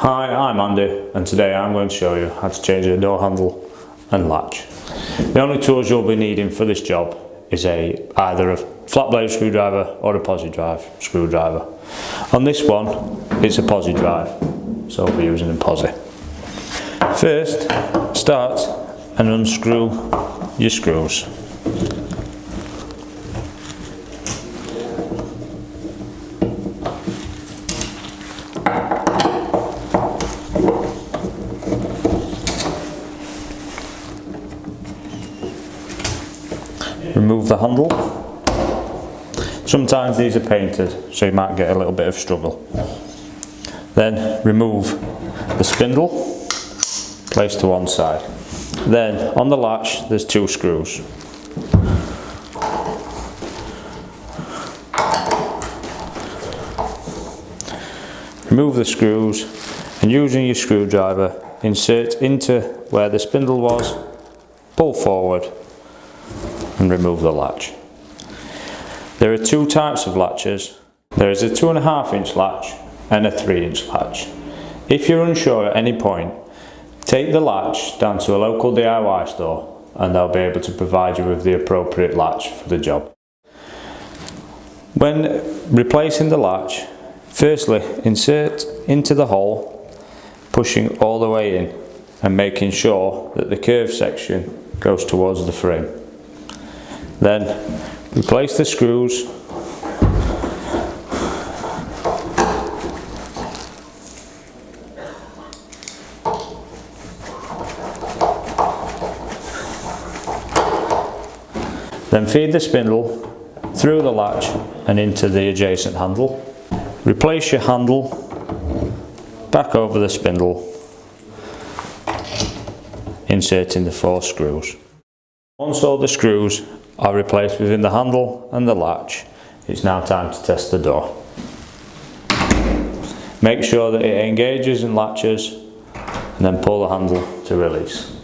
Hi, I'm Andy and today I'm going to show you how to change a door handle and latch. The only tools you'll be needing for this job is either a flat blade screwdriver or a posi drive screwdriver. On this one it's a posi drive, so I'll be using a posi. First, start and unscrew your screws. Remove the handle. Sometimes these are painted, so you might get a little bit of struggle. Then remove the spindle, place to one side. Then on the latch there's two screws. Remove the screws and using your screwdriver insert into where the spindle was, pull forward and remove the latch. There are two types of latches. There is a 2.5 inch latch and a 3 inch latch. If you're unsure at any point, take the latch down to a local DIY store and they'll be able to provide you with the appropriate latch for the job. When replacing the latch, firstly insert into the hole, pushing all the way in and making sure that the curved section goes towards the frame. Then replace the screws then feed the spindle through the latch and into the adjacent handle. Replace your handle back over the spindle, inserting the 4 screws. Once all the screws are replaced within the handle and the latch, it's now time to test the door. Make sure that it engages and latches and then pull the handle to release.